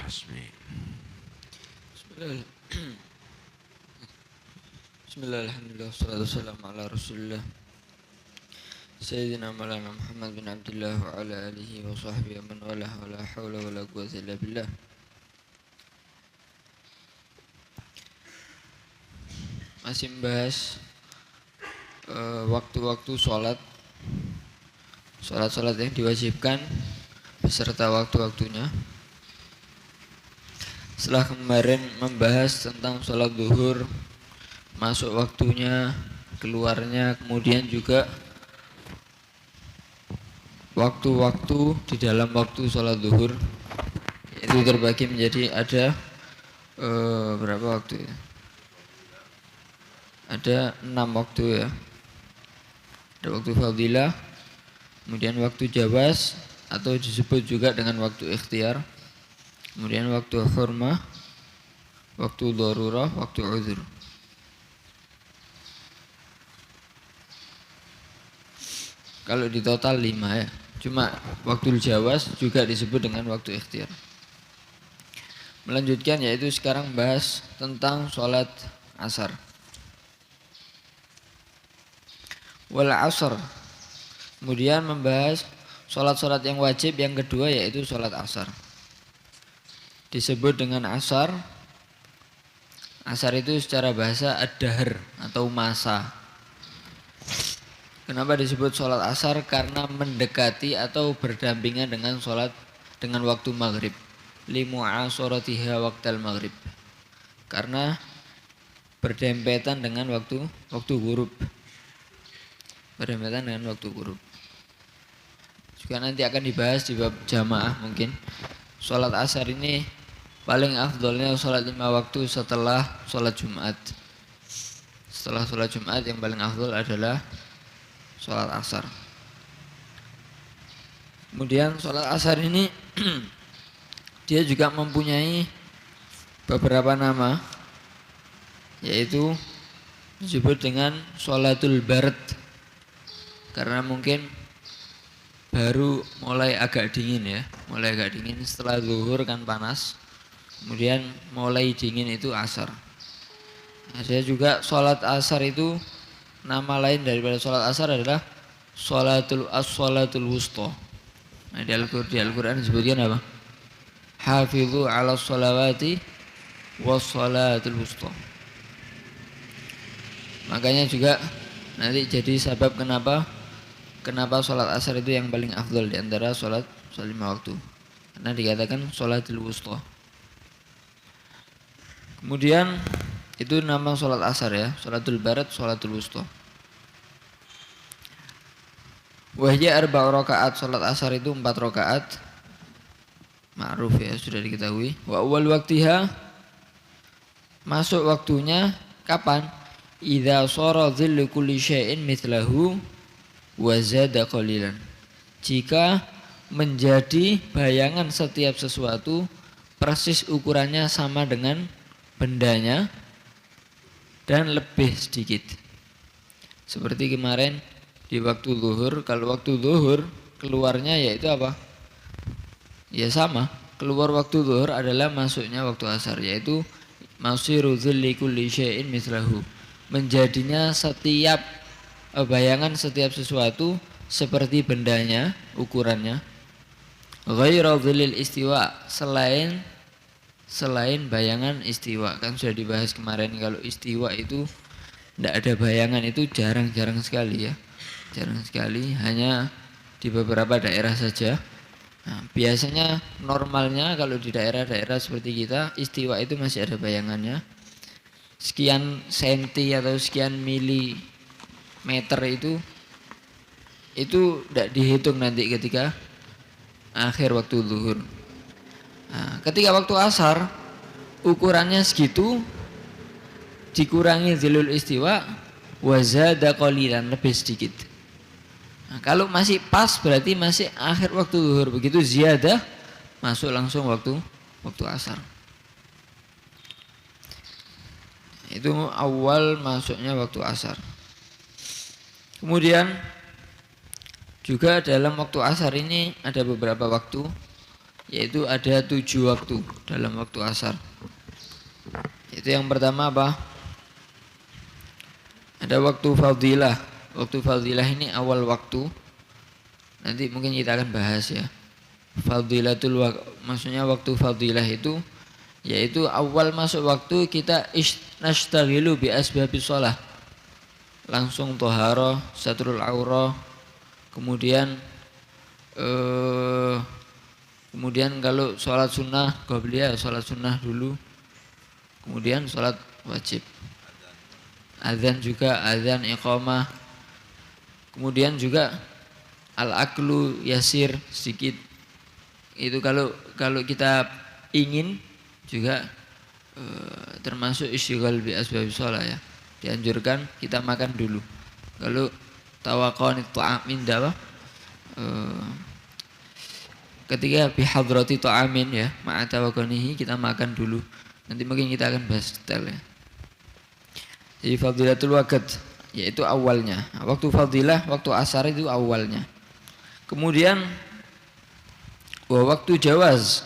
Hasmi. Bismillah, alhamdulillah, wassalatu wassalamu ala rasulillah Sayyidina Maulana Muhammad bin Abdullah wa ala alihi wa sahbihi wa man walah wa la hawla wa la quwwata illa billah. Masih membahas waktu-waktu sholat yang diwajibkan beserta waktu-waktunya. Setelah kemarin membahas tentang sholat zuhur, masuk waktunya, keluarnya, kemudian juga waktu-waktu di dalam waktu sholat zuhur, itu terbagi menjadi ada berapa waktu ya? Ada 6 waktu ya. Ada waktu fadilah, kemudian waktu jawaz atau disebut juga dengan waktu ikhtiar, kemudian waktu hurmah, waktu darurah, waktu uzur. Kalau di total 5 ya. Cuma waktu jawaz juga disebut dengan waktu ikhtiar. Melanjutkan yaitu sekarang bahas tentang sholat asar. Wal asar. Kemudian membahas sholat-sholat yang wajib yang kedua yaitu sholat asar. Disebut dengan asar. Asar itu secara bahasa ad-dahr atau masa. Kenapa disebut sholat asar? Karena mendekati atau berdampingan dengan sholat dengan waktu maghrib. Limu'asaratiha waqtal maghrib. Karena berdempetan dengan waktu ghurub. Berdempetan dengan waktu ghurub. Juga nanti akan dibahas di bab jamaah mungkin. Sholat asar ini paling afdolnya sholat 5 waktu setelah sholat Jumat. Setelah sholat Jumat yang paling afdol adalah sholat asar. Kemudian sholat asar ini dia juga mempunyai beberapa nama, yaitu disebut dengan sholatul bard karena mungkin baru mulai agak dingin ya, mulai agak dingin setelah zuhur kan panas, kemudian mulai dingin itu asar. Ada juga sholat asar itu nama lain daripada sholat asar adalah sholatul wusta. Nah, di Al-Quran disebutkan apa? Hafidhu ala sholawati was sholatul wusta. Makanya juga nanti jadi sebab kenapa sholat asar itu yang paling afdal di antara sholat 5 waktu. Karena dikatakan sholatul wusta. Kemudian itu nama sholat asar ya, sholatul barat, sholatul wusta. Wahya 4 rakaat, sholat asar itu 4 rakaat. Ma'ruf ya, sudah diketahui. Wa awal waktiha, masuk waktunya kapan? Idza shara dhillu kulli syai'in mithlahu wa zada qalilan. Jika menjadi bayangan setiap sesuatu persis ukurannya sama dengan bendanya dan lebih sedikit. Seperti kemarin di waktu zuhur, kalau waktu zuhur keluarnya yaitu apa? Ya sama, keluar waktu zuhur adalah masuknya waktu asar, yaitu masiru dhilli kulli syai'in mithlahu. Menjadinya setiap bayangan setiap sesuatu seperti bendanya, ukurannya. Ghairu dhillil istiwa, selain bayangan istiwa. Kan sudah dibahas kemarin kalau istiwa itu tidak ada bayangan, itu jarang-jarang sekali ya. Jarang sekali, hanya di beberapa daerah saja. Nah, biasanya normalnya kalau di daerah-daerah seperti kita, istiwa itu masih ada bayangannya. Sekian senti atau sekian milimeter itu tidak dihitung nanti ketika akhir waktu zuhur. Nah, ketika waktu asar ukurannya segitu dikurangi zilul istiwa wazada qalilan, lebih sedikit. Nah, kalau masih pas berarti masih akhir waktu zuhur. Begitu ziyadah masuk langsung waktu asar. Itu awal masuknya waktu asar. Kemudian juga dalam waktu asar ini ada beberapa waktu yaitu ada 7 waktu dalam waktu asar. Itu yang pertama apa? Ada waktu fadilah. Waktu fadilah ini awal waktu. Nanti mungkin kita akan bahas ya. Maksudnya waktu fadilah itu yaitu awal masuk waktu kita nastaghilu bi asbabis shalah. Langsung toharoh, satrul aurah, kemudian kalau sholat sunnah qabliyah, sholat sunnah dulu, kemudian sholat wajib, azan juga, azan iqamah, kemudian juga al-aklu yasir sedikit. Itu kalau kita ingin juga termasuk istighal bi asbabis shalah ya. Dianjurkan kita makan dulu. Kalau tawaqani ta'amin apa? Ketika bi hadrati ta'amin ya, ma'a tawaqanihi kita makan dulu. Nanti mungkin kita akan bahas detail ya. Jadi fadilatul waqt yaitu awalnya. Waktu fadilah, waktu asar itu awalnya. Kemudian waktu jawaz.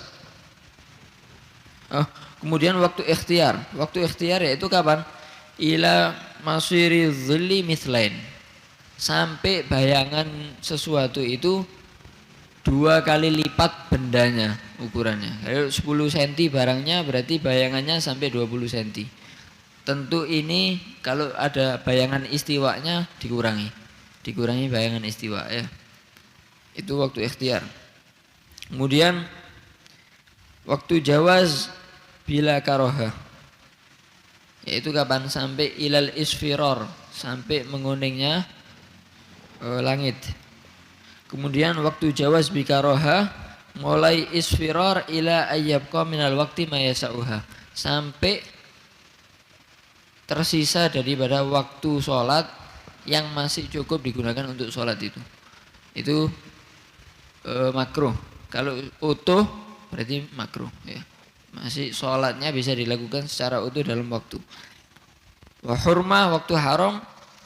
Kemudian waktu ikhtiar. Waktu ikhtiar yaitu kapan? Ila masiri dhilli mithlain. Sampai bayangan sesuatu itu 2 kali lipat bendanya ukurannya. Kalau 10 cm barangnya berarti bayangannya sampai 20 cm. Tentu ini kalau ada bayangan istiwanya dikurangi. Dikurangi bayangan istiwa ya. Itu waktu ikhtiar. Kemudian waktu jawaz bila karoha. Yaitu kapan? Sampai ilal isfiror, sampai menguningnya langit. Kemudian waktu jawaz bikaroha mulai isfiror ila ayyabqa minal waqti ma yasauha, sampai tersisa daripada waktu sholat yang masih cukup digunakan untuk sholat itu makruh. Kalau utuh berarti makruh ya. Masih sholatnya bisa dilakukan secara utuh dalam waktu. Wa hurmah, waktu haram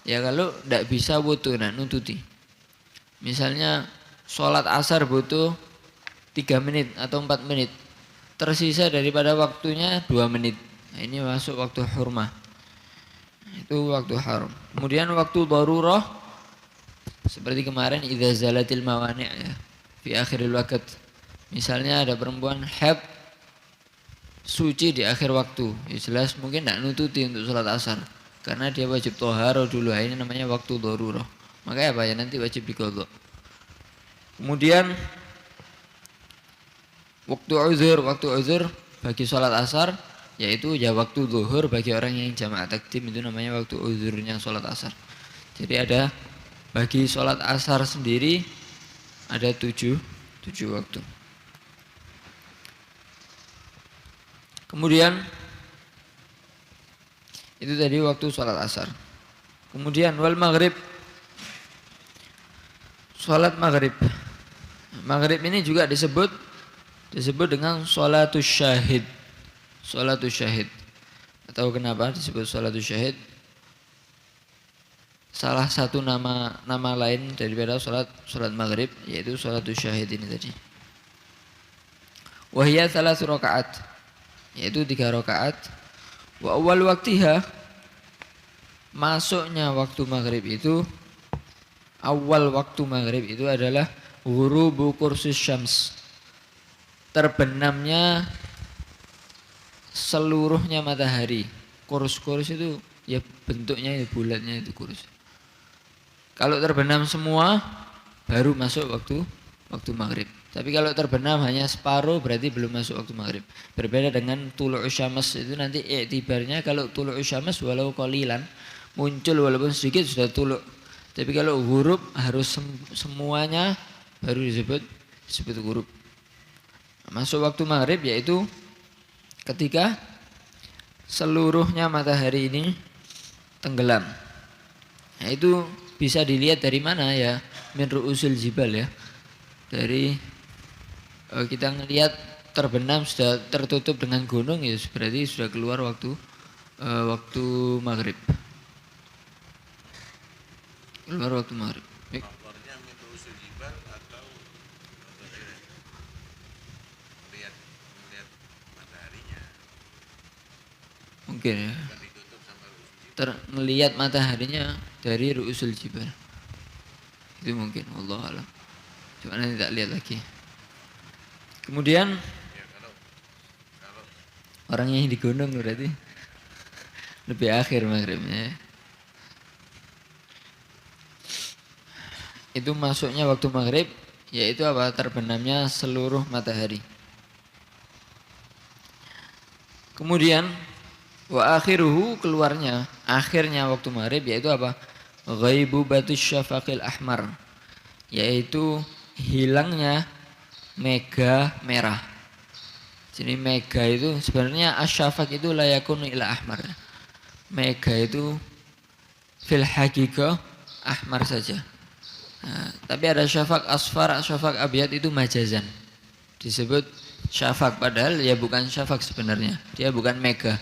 ya kalau tidak bisa wudu, nah nuntuti. Misalnya sholat asar butuh 3 menit atau 4 menit, tersisa daripada waktunya 2 menit. Nah, ini masuk waktu hurmah. Itu waktu haram. Kemudian waktu darurah seperti kemarin idza zalatil mawani' ya fi akhiril waqt. Misalnya ada perempuan haid suci di akhir waktu, ya jelas mungkin tidak nututi untuk sholat asar karena dia wajib toharo dulu. Ini namanya waktu darurah. Makanya apa ya, nanti wajib diqadha. Kemudian waktu uzur bagi sholat asar yaitu ya waktu zuhur bagi orang yang jamaah takdim, itu namanya waktu uzurnya sholat asar. Jadi ada bagi sholat asar sendiri ada 7 waktu. Kemudian itu tadi waktu sholat asar. Kemudian wal maghrib, sholat maghrib. Maghrib ini juga disebut dengan sholatus syahid. Sholatus syahid. Atau kenapa disebut sholatus syahid? Salah satu nama lain daripada sholat maghrib yaitu sholatus syahid ini tadi. Wahiyya 3 rakaat. Yaitu 3 rakaat. Wa awal waktiha, masuknya waktu maghrib itu, awal waktu maghrib itu adalah ghurubu kursus syams, terbenamnya seluruhnya matahari. Kurus itu ya bentuknya ya bulatnya itu kurus. Kalau terbenam semua baru masuk waktu maghrib. Tapi kalau terbenam hanya separuh berarti belum masuk waktu maghrib. Berbeda dengan tulu'us syams, itu nanti iktibarnya kalau tulu'us syams walau qalilan, muncul walaupun sedikit sudah tulu'. Tapi kalau ghurub harus semuanya baru disebut ghurub. Masuk waktu maghrib yaitu ketika seluruhnya matahari ini tenggelam. Nah, itu bisa dilihat dari mana ya? Min ru'usul jibal ya. Dari kita ngelihat terbenam sudah tertutup dengan gunung ya berarti sudah keluar waktu maghrib. Keluar waktu maghrib. Mungkin ya. Melihat mataharinya dari ru'usul jibal. Itu mungkin, Allah alam. Cuma nanti tak lihat lagi. Kemudian orang yang di gunung berarti lebih akhir maghribnya. Itu masuknya waktu maghrib, yaitu apa? Terbenamnya seluruh matahari. Kemudian wa akhiruhu, keluarnya akhirnya waktu maghrib, yaitu apa? Ghaibu batus syafaqil ahmar, yaitu hilangnya mega merah. Jadi mega itu sebenarnya asyafaq itu la yakunu ila ahmar. Mega itu fil haqiqah ahmar saja. Nah, tapi ada syafaq asfar, syafaq abyad itu majazan. Disebut syafaq padahal ya bukan syafaq sebenarnya. Dia bukan mega.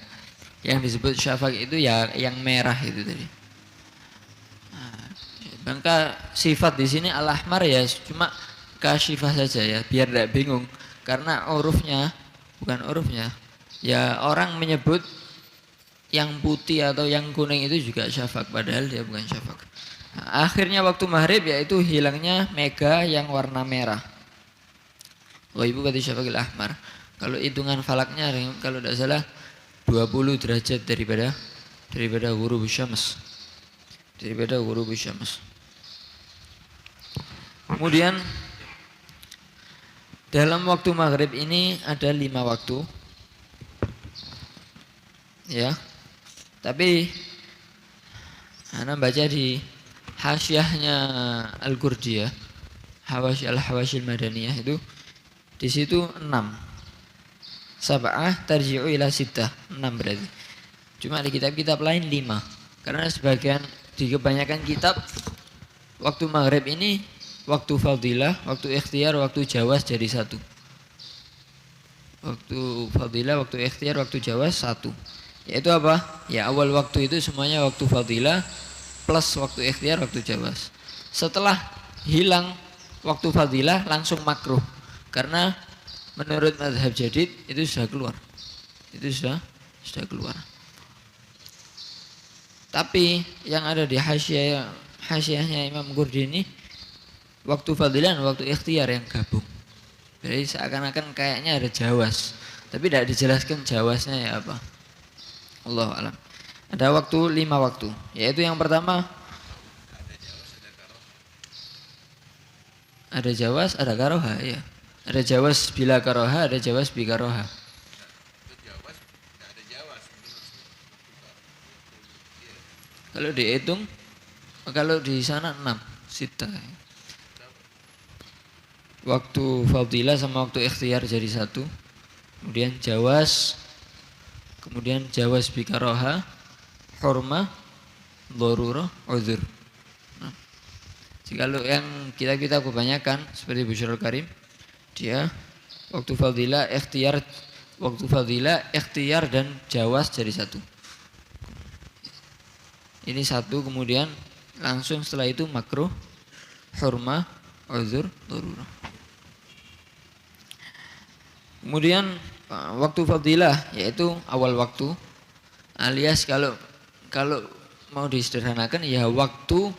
Yang disebut syafaq itu ya yang merah itu tadi. Maka sifat di sini al-ahmar ya cuma kasyifah saja ya, biar tidak bingung. Karena urufnya, bukan urufnya, ya orang menyebut yang putih atau yang kuning itu juga syafaq, padahal dia bukan syafaq. Nah, akhirnya waktu maghrib yaitu hilangnya mega yang warna merah. Ghaibu bati syafaqil ahmar. Kalau hitungan falaknya kalau tidak salah 20 derajat daripada ghurubus syams. Daripada ghurubus syams. Kemudian dalam waktu maghrib ini ada 5 waktu, ya. Tapi Ana baca di hasyiahnya Al-Qurdiyah, Al-Hawasyil Madaniyah itu di situ 6. Sab'ah tarji'u ila sittah, 6 berarti. Cuma di kitab-kitab lain 5. Karena sebagian di kebanyakan kitab waktu maghrib ini waktu fadilah, waktu ikhtiar, waktu jawaz jadi 1. Waktu fadilah, waktu ikhtiar, waktu jawaz 1. Yaitu apa? Ya awal waktu itu semuanya waktu fadilah plus waktu ikhtiar, waktu jawaz. Setelah hilang waktu fadilah langsung makruh. Karena menurut mazhab jadid itu sudah keluar. Itu sudah keluar. Tapi yang ada di hasyiahnya Imam Qurdi ini waktu fadilah dan waktu ikhtiar yang gabung. Jadi seakan-akan kayaknya ada jawaz, tapi tidak dijelaskan jawaznya ya apa. Allahu a'lam. Ada waktu 5 waktu, yaitu yang pertama ada jawaz, ada karoha ya. Ada jawaz bila karoha, ada jawaz bi karoha. Kalau dihitung, kalau di sana 6, sita. Waktu fadilah sama waktu ikhtiar jadi 1. Kemudian jawaz, kemudian jawaz bikaroha, hurmah, dharurah, uzur. Nah, kalau yang kita kebanyakan seperti Busyrul Karim, dia waktu fadilah, ikhtiar dan jawaz jadi 1. Ini 1, kemudian langsung setelah itu makruh, hurmah, uzur, dharurah. Kemudian waktu fadilah yaitu awal waktu, alias kalau mau disederhanakan ya waktu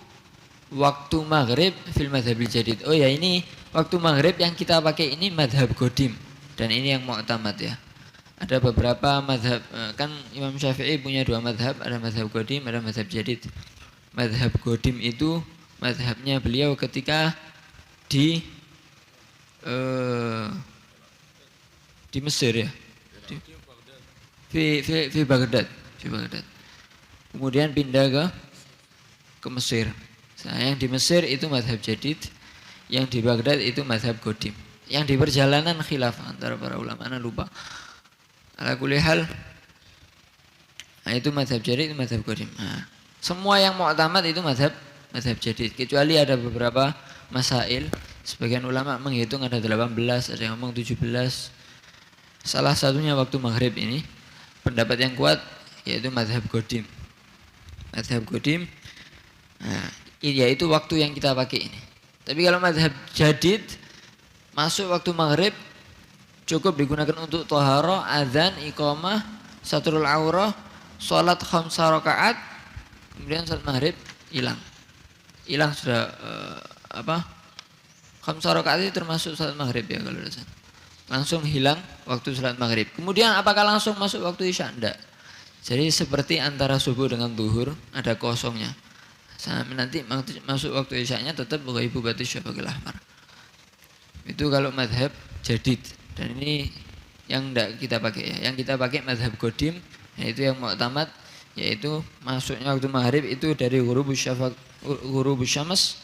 maghrib fil madhabil jadid. Oh ya, ini waktu maghrib yang kita pakai ini madhab Qadim dan ini yang mu'tamad ya. Ada beberapa madhab, kan Imam Syafi'i punya 2 madhab, ada madhab Qadim, ada madhab jadid. Madhab Qadim itu madhabnya beliau ketika di Mesir ya, di Baghdad. Kemudian pindah ke Mesir. Nah, yang di Mesir itu madhab jadid, yang di Baghdad itu madhab Qadim. Yang di perjalanan khilaf antara para ulama, ana lupa. Ala kulli hal, nah itu madhab jadid, itu madhab Qadim. Nah, semua yang mu'tamad itu madhab jadid, kecuali ada beberapa masail. Sebagian ulama menghitung ada 18, ada yang ngomong 17. Salah satunya waktu maghrib ini, pendapat yang kuat yaitu madhab Qadim. Madhab Qadim, nah, yaitu waktu yang kita pakai ini. Tapi kalau madhab jadid, masuk waktu maghrib cukup digunakan untuk toharo, adzan, iqamah, satrul aurah, sholat khamsa rakaat, kemudian sholat maghrib hilang sudah khamsa rakaat itu termasuk sholat maghrib ya kalau dasar. Langsung hilang waktu sholat maghrib. Kemudian apakah langsung masuk waktu isya? Enggak. Jadi seperti antara subuh dengan zuhur ada kosongnya. Sampai nanti masuk waktu isyanya tetap ghaibu batis syafaqil ahmar. Itu kalau madhab jadid. Dan ini yang enggak kita pakai ya. Yang kita pakai madhab qadim, yaitu yang mu'tamad, yaitu masuknya waktu maghrib itu dari ghurubus syafaq, ghurubus syams,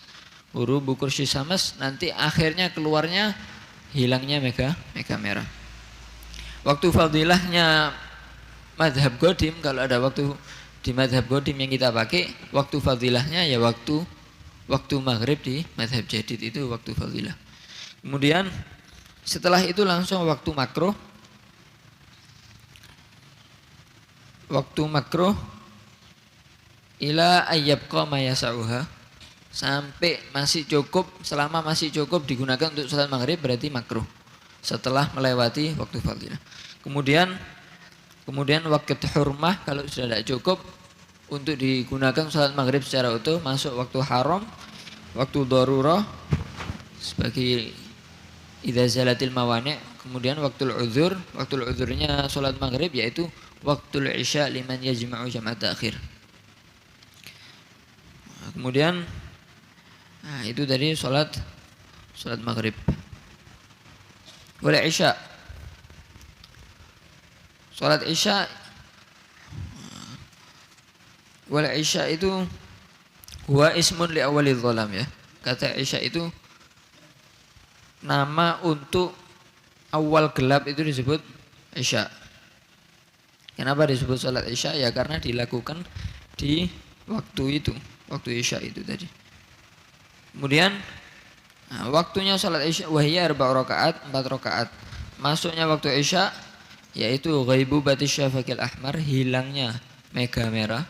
ghurubu kursi syams, nanti akhirnya keluarnya hilangnya mega merah. Waktu fadilahnya madhab qadim, kalau ada waktu di madhab qadim yang kita pakai, waktu fadilahnya ya waktu maghrib. Di madhab jadid itu waktu fadilah. Kemudian setelah itu langsung waktu makruh. Waktu makruh ila ayyabqa ma yasauha, sampai masih cukup, selama masih cukup digunakan untuk salat maghrib berarti makruh setelah melewati waktu fadilah. Kemudian waktu hurmah kalau sudah tidak cukup untuk digunakan salat maghrib secara utuh, masuk waktu haram, waktu darurah sebagai idza zalatil mawani'. Kemudian waktu uzurnya salat maghrib yaitu waktu isya liman yajma'u jam'at akhir. Kemudian itu tadi salat maghrib. Wal isya, salat isya, wal isya itu huwa ismun li awalil dhalam ya. Kata isya itu nama untuk awal gelap, itu disebut isya. Kenapa disebut salat isya? Ya karena dilakukan di waktu itu, waktu isya itu tadi. Kemudian waktunya salat isya wahiyya 4 rakaat, 4 rakaat. Masuknya waktu isya yaitu ghaibu batis syafaqil ahmar, hilangnya mega merah.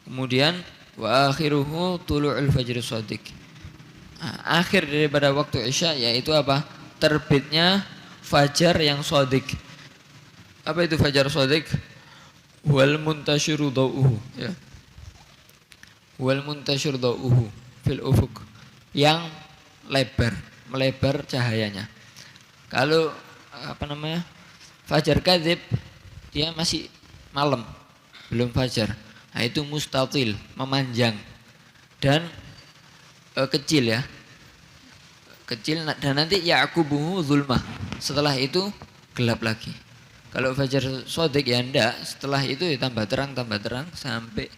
Kemudian wa akhiruhu tulu'ul fajr shadiq. Akhir daripada waktu isya yaitu apa? Terbitnya fajar yang shadiq. Apa itu fajar shadiq? Wal muntasyiru dhau'uhu ya. Wal muntasyiru dhau'uhu fil ufuq, yang melebar cahayanya. Kalau fajar kadzib dia masih malam, belum fajar. Nah, itu mustatil, memanjang dan kecil ya. Kecil dan nanti ya'qubuhu zulmah. Setelah itu gelap lagi. Kalau fajar shadiq ya enggak, setelah itu ya tambah terang sampai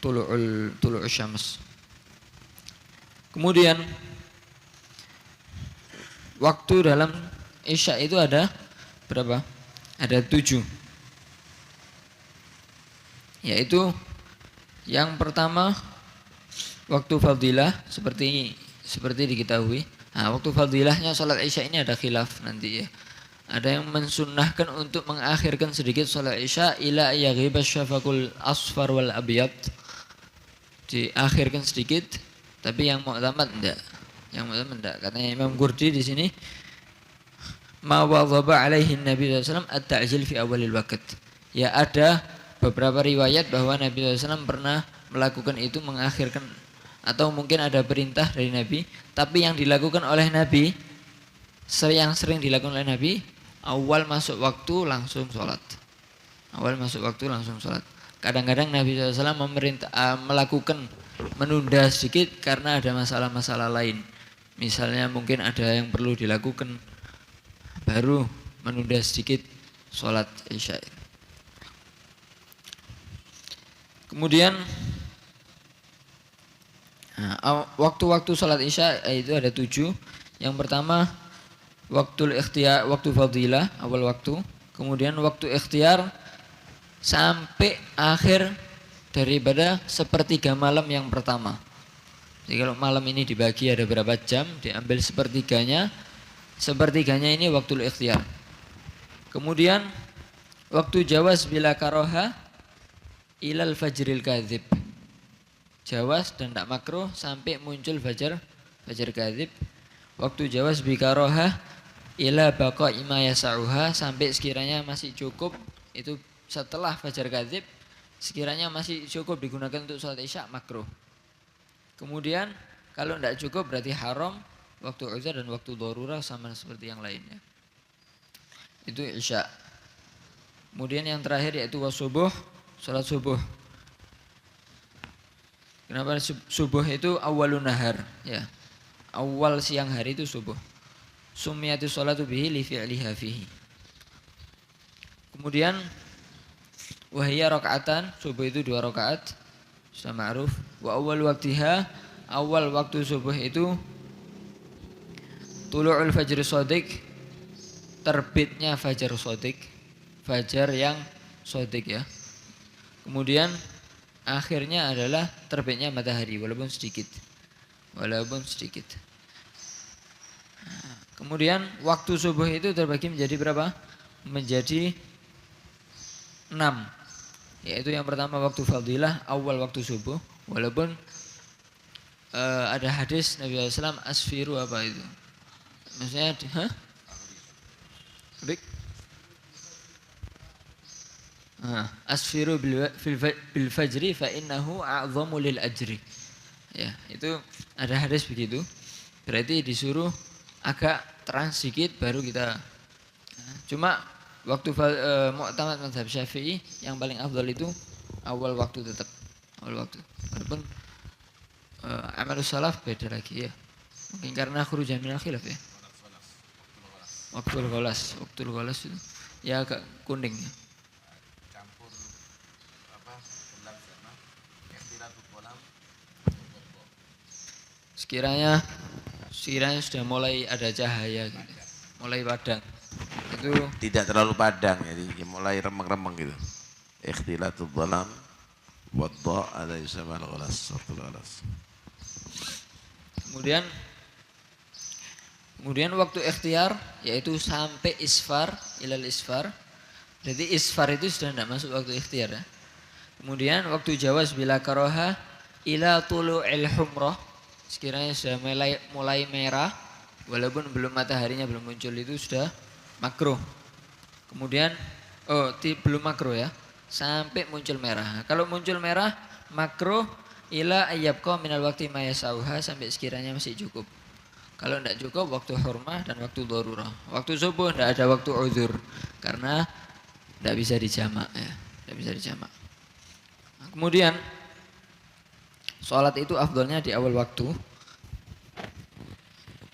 tulu'ul syams. Kemudian waktu dalam isya itu ada berapa? Ada 7. Yaitu yang pertama waktu fadilah seperti diketahui. Nah, waktu fadilahnya salat isya ini ada khilaf nanti ya. Ada yang mensunnahkan untuk mengakhirkan sedikit salat isya ila yaghiba syafaqul asfar wal abyad. Diakhirkan sedikit, tapi yang mu'tamad enggak. Katanya Imam Qurdi di sini ma wadhaba alaihi Nabi sallallahu alaihi wasallam at-ta'jil fi awalil waqt. Ya ada beberapa riwayat bahwa Nabi sallallahu alaihi wasallam pernah melakukan itu, mengakhirkan, atau mungkin ada perintah dari Nabi, tapi yang dilakukan oleh Nabi, yang sering dilakukan oleh Nabi, awal masuk waktu langsung sholat. Kadang-kadang Nabi SAW melakukan menunda sedikit karena ada masalah-masalah lain. Misalnya mungkin ada yang perlu dilakukan, baru menunda sedikit sholat isya. Kemudian waktu-waktu sholat isya itu ada 7. Yang pertama waktu ikhtiyar, waktu fadilah, awal waktu. Kemudian waktu ikhtiar sampai akhir daripada sepertiga malam yang pertama. Jadi kalau malam ini dibagi ada berapa jam, diambil sepertiganya ini waktu ikhtiar. Kemudian waktu jawaz bila karoha ilal fajril kadzib. Jawaz dan tak makruh sampai muncul fajar kadzib. Waktu jawaz bi karoha ila baqa ima yasauha, sampai sekiranya masih cukup itu setelah fajar kadzib sekiranya masih cukup digunakan untuk sholat isya makruh. Kemudian kalau tidak cukup berarti haram waktu uzur dan waktu darurah sama seperti yang lainnya. Itu isya. Kemudian yang terakhir yaitu wasubuh, sholat subuh. Kenapa subuh itu awalun nahar ya. Awal siang hari itu subuh. Summiyatu sholatu bihi li fi'liha fihi. Kemudian wahiyya rakaatan, subuh itu 2 rakaat. Sudah ma'ruf. Wa awal waktiha, awal waktu subuh itu tulu'ul fajr shadiq, terbitnya fajar shadiq, fajar yang shadiq ya. Kemudian akhirnya adalah terbitnya matahari walaupun sedikit. Kemudian waktu subuh itu terbagi menjadi berapa? Menjadi 6. Yaitu yang pertama waktu fadilah, awal waktu subuh. Walaupun ada hadis Nabi SAW asfiru apa itu? Maksudnya asfiru bil fajri fa innahu a'zamu lil ajri. Ya, itu ada hadis begitu. Berarti disuruh agak terang sedikit baru kita. Cuma waktu mu'tamad mazhab Syafi'i yang paling afdal itu awal waktu tetap. Awal waktu. Walaupun amalus salaf beda lagi ya. Mungkin karena khurujan minal khilaf ya. Waktul ghalas itu ya agak kuning ya. Campur apa? Gelap sama ikhtilatul qalam. Sekiranya sudah mulai ada cahaya gitu. Mulai padang. Itu Tidak terlalu padang jadi mulai remeng-remeng gitu. Ikhtilatul qalam wadda ada yusamal ghalas, waktul ghalas. Kemudian waktu ikhtiar yaitu sampai isfar, ilal isfar. Jadi isfar itu sudah tidak masuk waktu ikhtiar ya. Kemudian waktu jawaz bila karoha ila tulu'il humrah, sekiranya sudah mulai merah walaupun belum mataharinya belum muncul itu sudah makruh. Kemudian belum makruh ya, sampai muncul merah. Kalau muncul merah makruh ila ayyabqa minal waqti ma yasauha, sampai sekiranya masih cukup. Kalau tidak cukup waktu hurmah dan waktu darurah. Waktu subuh tidak ada waktu uzur karena tidak bisa dijamak ya, tidak bisa dijamak. Nah, kemudian sholat itu afdolnya di awal waktu.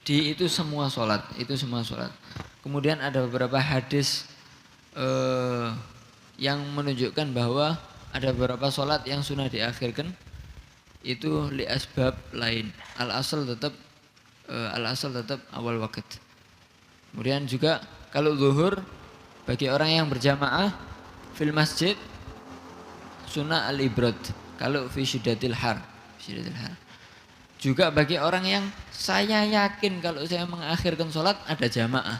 Itu semua sholat. Kemudian ada beberapa hadis yang menunjukkan bahwa ada beberapa sholat yang sunnah diakhirkan itu li asbab lain. Al asal tetap awal waktu. Kemudian juga kalau zuhur bagi orang yang berjamaah fil masjid sunnah al ibrad. Kalau fi syiddatil har. Juga bagi orang yang saya yakin kalau saya mengakhirkan sholat ada jamaah.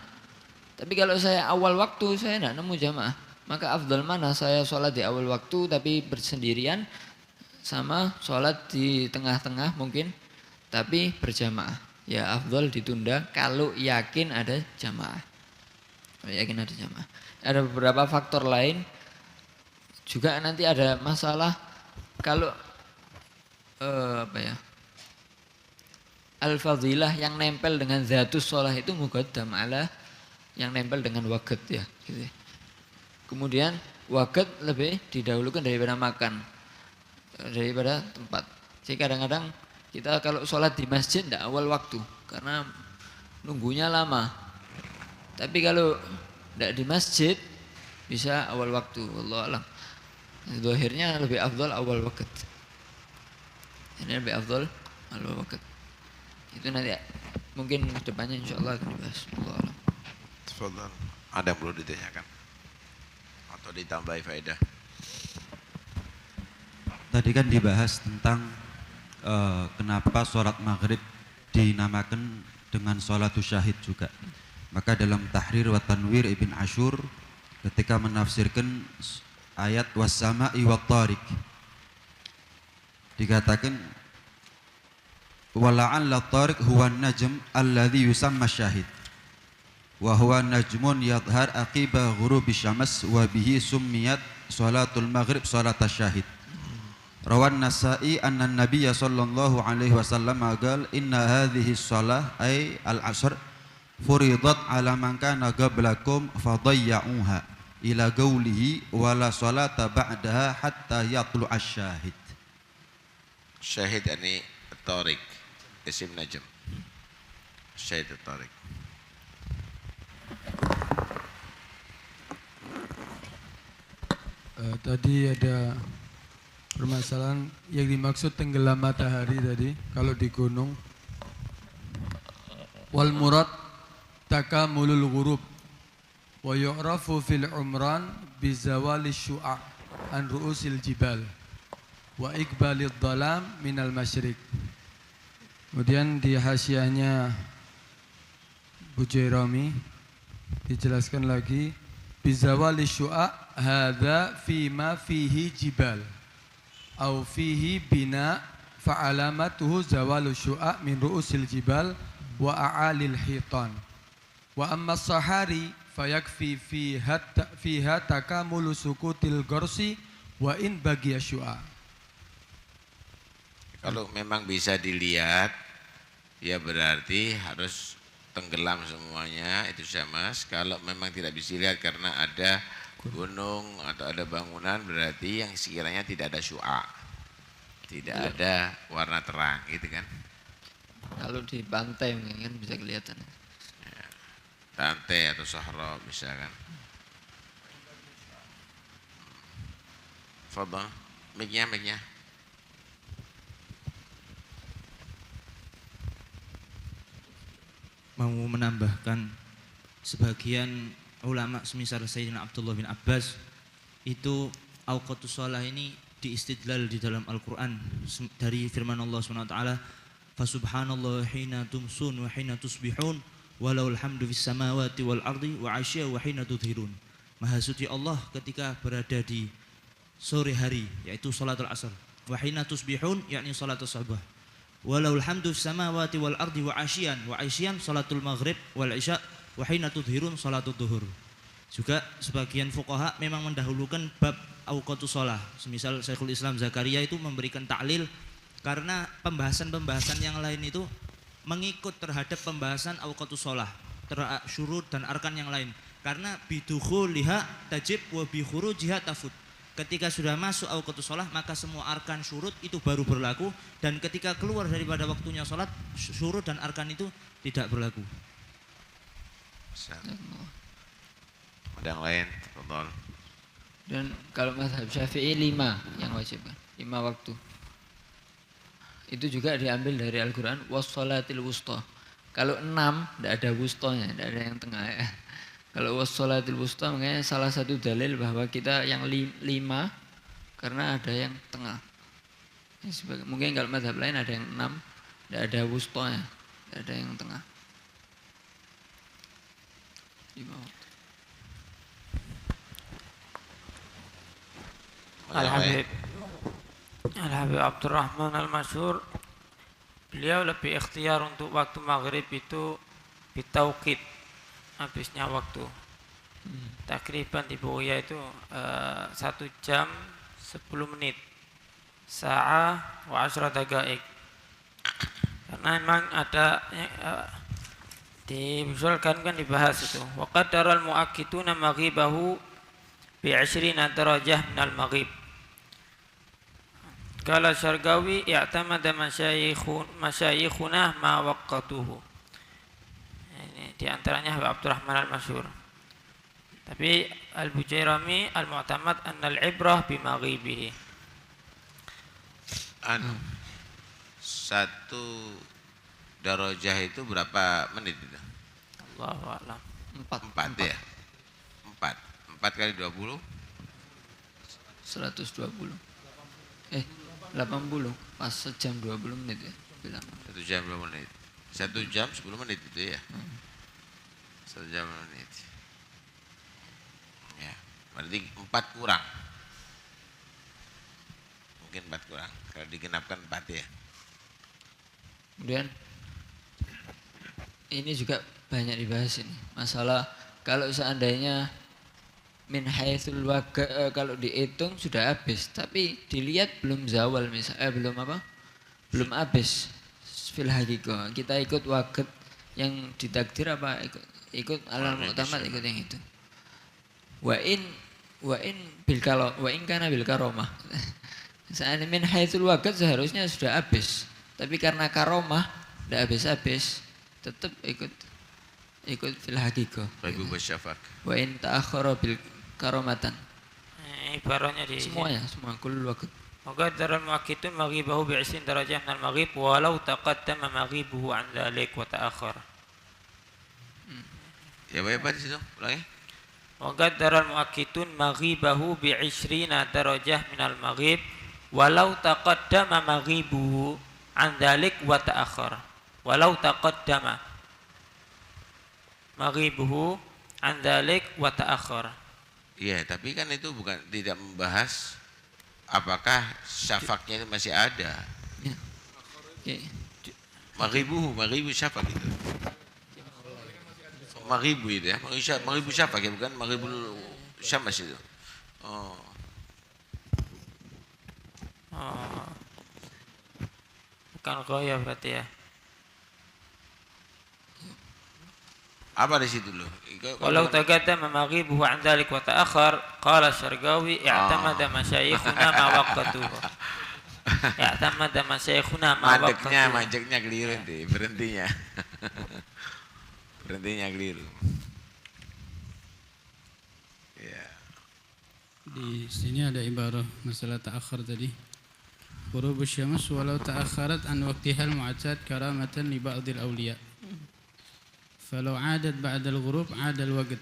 Tapi kalau saya awal waktu saya tidak nemu jamaah, maka afdal mana saya sholat di awal waktu tapi bersendirian sama sholat di tengah-tengah mungkin tapi berjamaah. Ya afdal ditunda kalau yakin ada jamaah. Ada beberapa faktor lain juga nanti ada masalah kalau al-fadilah yang nempel dengan zatus sholah itu muqaddam ala yang nempel dengan waqt ya gitu. Kemudian waqt lebih didahulukan daripada makan, daripada tempat. Jadi kadang-kadang kita kalau sholat di masjid tidak awal waktu karena nunggunya lama. Tapi kalau tidak di masjid bisa awal waktu. Wallahu a'lam. Zahirnya lebih afdal awal waktu. Ini lebih afdal awal waktu. Itu nanti mungkin depannya insyaallah akan dibahas. Wallahu a'lam. Tafadhal. Ada yang perlu ditanyakan atau ditambahi faedah? Tadi kan dibahas tentang kenapa sholat maghrib dinamakan dengan sholatus syahid juga. Maka dalam Tahrir wa Tanwir Ibn Ashur ketika menafsirkan ayat was-sama'i wat-tariq dikatakan wala'alla at-tariq huwa an-najm alladhi yusamma syahid wa huwa najmun yadhhar aqiba ghurubi syams wa bihi summiyat salatul maghrib salat syahid. Rawan Nasa'i anna Nabiyya sallallahu alaihi wasallam qala inna hadhihi shalah ay al-'ashr furidat ala man kana qablakum fadayya'uha ila qawlihi wala salata ba'daha hatta yatlu asy-syahid. Syahid ini Tariq isim najm. Syahid Tariq. Tadi ada permasalahan yang dimaksud tenggelam matahari tadi kalau di gunung. Wal murad takamulul ghurub wa yu'rafu fil umran bizawali syu'a an ru'usil jibal wa iqbalid dhalam minal masyriq. Kemudian di hasyiahnya Bujairami dijelaskan lagi bizawali syu'a hadza fima fihi jibal au fihi bina fa'alamatuhu zawalu syu'a min ru'usil jibal wa a'alil hitan wa amma sahari fayakfi fiha takamulu sukutil gorsi wa in bagiya syu'a. Kalau memang bisa dilihat ya berarti harus tenggelam semuanya, itu sama. Kalau memang tidak bisa dilihat karena ada gunung atau ada bangunan, berarti yang sekiranya tidak ada syu'a, tidak ada warna terang gitu kan. Kalau di pantai mungkin kan bisa kelihatan. Ya, pantai atau sahara misalkan. Fadhal, mic-nya. Mau menambahkan sebagian ulama semisal Sayyidina Abdullah bin Abbas itu awqatus shalah ini diistidlal di dalam Al-Qur'an dari firman Allah SWT, fasubhanallah hina tumsun wa hina tusbihun walahul hamdu fis samawati wal ardi wa 'ashya wa hina tudhirun. Maha suci Allah ketika berada di sore hari yaitu salatul asar, wa hina tusbihun yakni salatul subuh, walahul hamdu fis samawati wal ardi wa 'ashyan salatul maghrib wal isya wa hina tudhirun salatul duhur. Juga sebagian fuqaha memang mendahulukan bab awqatus shalah. Semisal Syekhul Islam Zakaria itu memberikan taklil karena pembahasan-pembahasan yang lain itu mengikut terhadap pembahasan awqatus shalah, syurut dan arkan yang lain. Karena bidukhuliha tajib wa bi khurujiha tafut. Ketika sudah masuk awqatus shalah maka semua arkan syurut itu baru berlaku, dan ketika keluar daripada waktunya salat syurut dan arkan itu tidak berlaku. Ada yang lain, Fadhal. Dan kalau mazhab Syafi'i 5 yang wajib kan, 5 waktu. Itu juga diambil dari Al-Qur'an wassalatil wusta. Kalau 6 tidak ada wustanya, tidak ada yang tengah ya. Kalau wassalatil wusta makanya salah satu dalil bahwa kita yang 5 karena ada yang tengah. Mungkin kalau mazhab lain ada yang 6 tidak ada wustanya, tidak ada yang tengah. 5 waktu. Al-Habib Abdurrahman Al-Masyhur, beliau lebih ikhtiar untuk waktu maghrib itu bitauqid, habisnya waktu takriban di Buya itu 1 jam 10 menit sa'ah wa 10 daqa'iq, karena memang ada diusulkan kan dibahas itu wa qaddaral mu'akkiduna maghibahu bi 20 darajah minal maghrib. Kala Syargawi i'tamada masyayikhuna ma waqqatuhu. Ini di antaranya Abdurrahman Al-Masyhur. Tapi Al-Bujairami al-mu'tamad anna al-ibrah bi maghibihi. 1 darajah itu berapa menit itu? Allahu a'lam. 4 ya? 4 kali 20 120. 80 pas sejam 20 menit ya bilang. 1 jam 20 menit. 1 jam 10 menit itu ya. 1 jam 10 menit. Ya, berarti 4 kurang. Mungkin 4 kurang. Kalau digenapkan 4 ya. Kemudian ini juga banyak dibahas ini. Masalah kalau seandainya min haitsul kalau dihitung sudah habis, tapi dilihat belum zawal belum apa? Belum habis fil haqiqah. Kita ikut waqt yang ditakdir apa ikut alal mu'tamad, ikut yang itu. Wa in kana bil karomah. Saat min haitsul waqt seharusnya sudah habis, tapi karena karomah tidak habis-habis, tetap ikut fil haqiqah. Baik syafaq. Wa in ta'akhkhara bil karomatan. Ibaratnya di Semuanya, semua kullu waqt. وقدر المؤكدون مغيبه ب20 درجة من المغيب ولو تقدم مغيبه عن ذلك وتأخر. Ya apa di situ? Ulangi. وقدر المؤكدون مغيبه ب20 درجة من المغيب ولو تقدم مغيبه عن ذلك وتأخر. ولو تقدم مغيبه عن ذلك وتأخر. Iya, tapi kan itu bukan tidak membahas apakah syafaknya itu masih ada. Ya. Oke. Maghibu syafak itu. Maghibu itu ya, maghibu syafak ya, bukan maghibul syams itu. Oh. Bukan goya berarti ya. Apa di situ loh? ولو تقدم مغيبه عن ذلك وتأخر قال الشرقاوي اعتمد مشايخنا ما وقته. اعتمد مشايخنا ما وقته. Manjeknya keliru deh, berhentinya. Berhentinya keliru. Ya. Di sini ada ibarah masalah ta'akhir tadi. Ghurubus syams walau ta'akharat an waqtiha al-mu'tad karamatan li ba'dil awliya. فلو عادت بعد الغروب عاد الوقت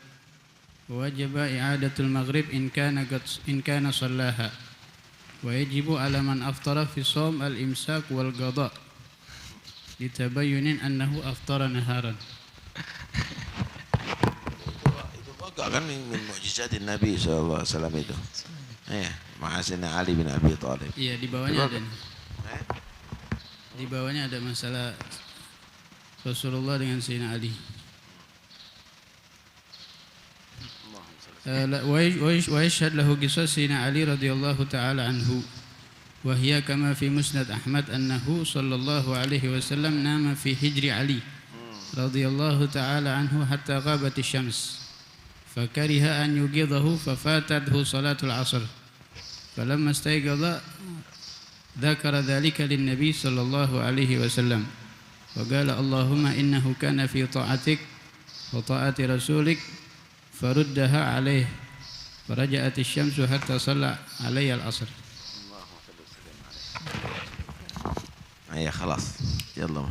ووجب إعادة المغرب إن كان صلاها ويجب على من أفطر في صوم الإمساك والقضاء لتبين أنه أفطر نهارا. Itu kan min mukjizat Nabi SAW itu. Ya, ma'asina Ali bin Abi Thalib. Iya, di bawahnya ada. Di bawahnya ada masalah Rasulullah dengan Sayyidina Ali. ويشهد له قصة سيدنا علي رضي الله تعالى عنه وهي كما في مسند أحمد أنه صلى الله عليه وسلم نام في حجر علي رضي الله تعالى عنه حتى غابت الشمس فكره أن يوقظه ففاتته صلاة العصر فلما استيقظ ذكر ذلك للنبي صلى الله عليه وسلم وقال اللهم إنه كان في طاعتك وطاعة رسولك فردها عليه فرجعت الشمس حتى صلى علي العصر. خلاص يلا.